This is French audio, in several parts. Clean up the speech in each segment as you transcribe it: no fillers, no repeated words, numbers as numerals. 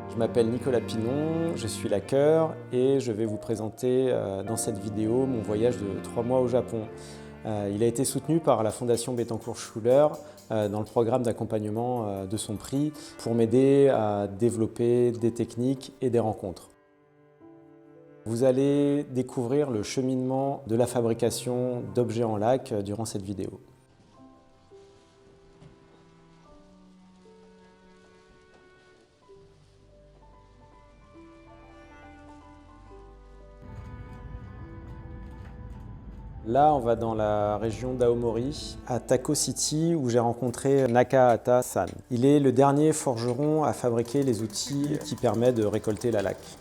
Je m'appelle Nicolas Pinon, je suis laqueur et je vais vous présenter dans cette vidéo mon voyage de 3 mois au Japon. Il a été soutenu par la Fondation Bettencourt dans le programme d'accompagnement de son prix pour m'aider à développer des techniques et des rencontres. Vous allez découvrir le cheminement de la fabrication d'objets en lac durant cette vidéo. Là, on va dans la région d'Aomori, à Tako City, où j'ai rencontré Nakahata-san. Il est le dernier forgeron à fabriquer les outils qui permettent de récolter la laque.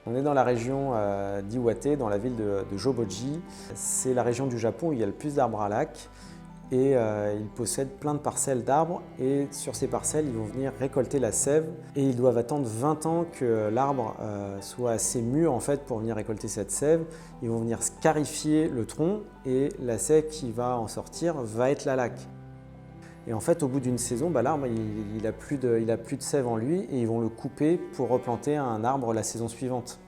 On est dans la région d'Iwate, dans la ville de Joboji. C'est la région du Japon où il y a le plus d'arbres à laque. Et ils possèdent plein de parcelles d'arbres et sur ces parcelles, ils vont venir récolter la sève et ils doivent attendre 20 ans que l'arbre soit assez mûr en fait, pour venir récolter cette sève. Ils vont venir scarifier le tronc et la sève qui va en sortir va être la laque. Et en fait, au bout d'une saison, l'arbre il a plus de sève en lui et ils vont le couper pour replanter un arbre la saison suivante.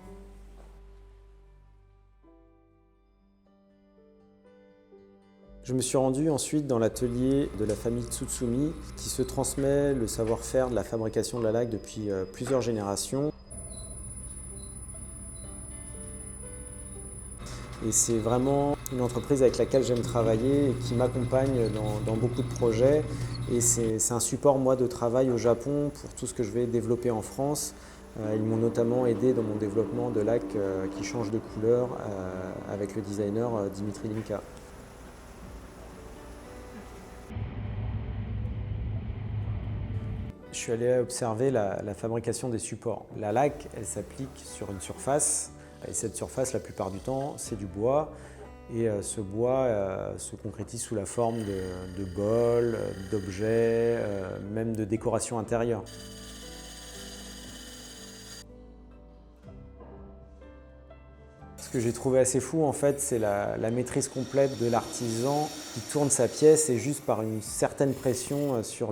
Je me suis rendu ensuite dans l'atelier de la famille Tsutsumi qui se transmet le savoir-faire de la fabrication de la laque depuis plusieurs générations. Et c'est vraiment une entreprise avec laquelle j'aime travailler et qui m'accompagne dans beaucoup de projets. Et c'est un support moi de travail au Japon pour tout ce que je vais développer en France. Ils m'ont notamment aidé dans mon développement de laque qui change de couleur avec le designer Dimitri Linka. Je suis allé observer la fabrication des supports. La laque, elle s'applique sur une surface, et cette surface, la plupart du temps, c'est du bois. Et ce bois se concrétise sous la forme de bols, d'objets, même de décorations intérieures. Ce que j'ai trouvé assez fou, en fait, c'est la maîtrise complète de l'artisan qui tourne sa pièce et juste par une certaine pression sur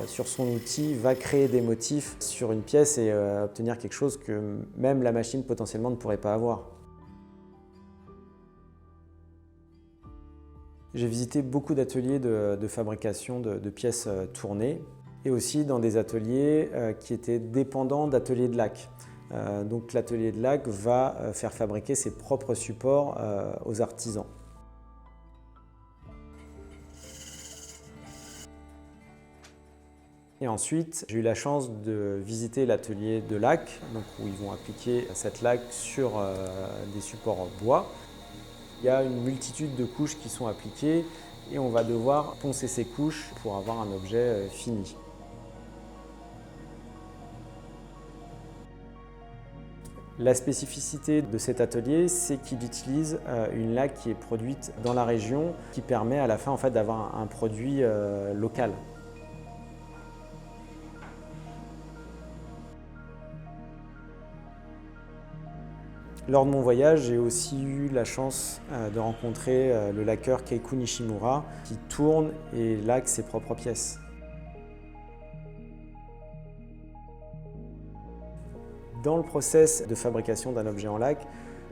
son outil va créer des motifs sur une pièce et obtenir quelque chose que même la machine potentiellement ne pourrait pas avoir. J'ai visité beaucoup d'ateliers de fabrication de pièces tournées et aussi dans des ateliers qui étaient dépendants d'ateliers de laque. Donc l'atelier de laque va faire fabriquer ses propres supports aux artisans. Et ensuite, j'ai eu la chance de visiter l'atelier de laque, où ils vont appliquer cette laque sur des supports en bois. Il y a une multitude de couches qui sont appliquées et on va devoir poncer ces couches pour avoir un objet fini. La spécificité de cet atelier, c'est qu'il utilise une laque qui est produite dans la région, qui permet à la fin d'avoir un produit local. Lors de mon voyage, j'ai aussi eu la chance de rencontrer le laqueur Keiku Nishimura, qui tourne et laque ses propres pièces. Dans le process de fabrication d'un objet en laque,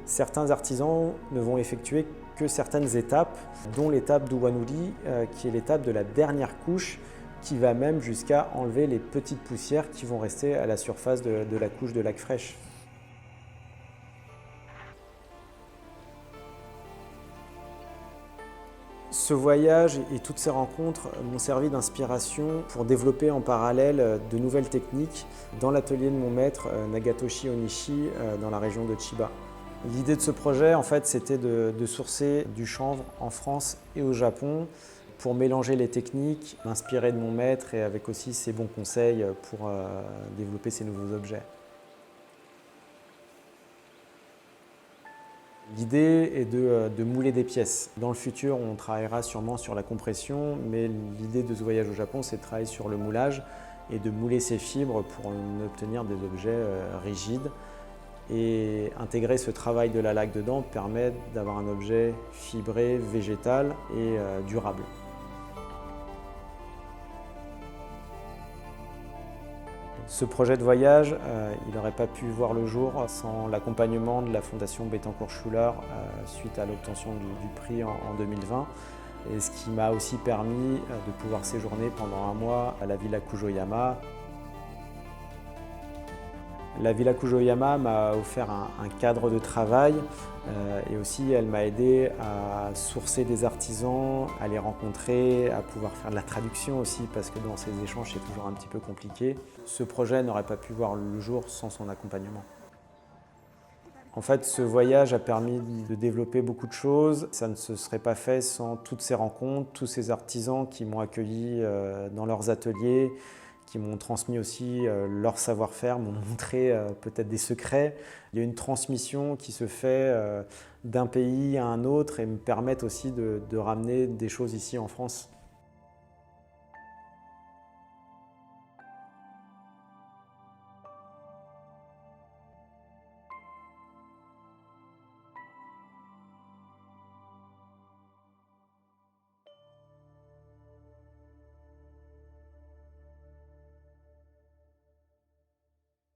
certains artisans ne vont effectuer que certaines étapes, dont l'étape d'Uwanuri, qui est l'étape de la dernière couche, qui va même jusqu'à enlever les petites poussières qui vont rester à la surface de la couche de laque fraîche. Ce voyage et toutes ces rencontres m'ont servi d'inspiration pour développer en parallèle de nouvelles techniques dans l'atelier de mon maître Nagatoshi Onishi dans la région de Chiba. L'idée de ce projet, en fait, c'était de sourcer du chanvre en France et au Japon pour mélanger les techniques, m'inspirer de mon maître et avec aussi ses bons conseils pour développer ces nouveaux objets. L'idée est de mouler des pièces. Dans le futur, on travaillera sûrement sur la compression, mais l'idée de ce voyage au Japon, c'est de travailler sur le moulage et de mouler ces fibres pour en obtenir des objets rigides. Et intégrer ce travail de la laque dedans permet d'avoir un objet fibré, végétal et durable. Ce projet de voyage, il n'aurait pas pu voir le jour sans l'accompagnement de la Fondation Bettencourt suite à l'obtention du prix en 2020. Et ce qui m'a aussi permis de pouvoir séjourner pendant un mois à la Villa Kujoyama. La Villa Kujoyama m'a offert un cadre de travail et aussi elle m'a aidé à sourcer des artisans, à les rencontrer, à pouvoir faire de la traduction aussi parce que dans ces échanges c'est toujours un petit peu compliqué. Ce projet n'aurait pas pu voir le jour sans son accompagnement. En fait, ce voyage a permis de développer beaucoup de choses. Ça ne se serait pas fait sans toutes ces rencontres, tous ces artisans qui m'ont accueilli dans leurs ateliers, qui m'ont transmis aussi leur savoir-faire, m'ont montré peut-être des secrets. Il y a une transmission qui se fait d'un pays à un autre et me permettent aussi de ramener des choses ici en France.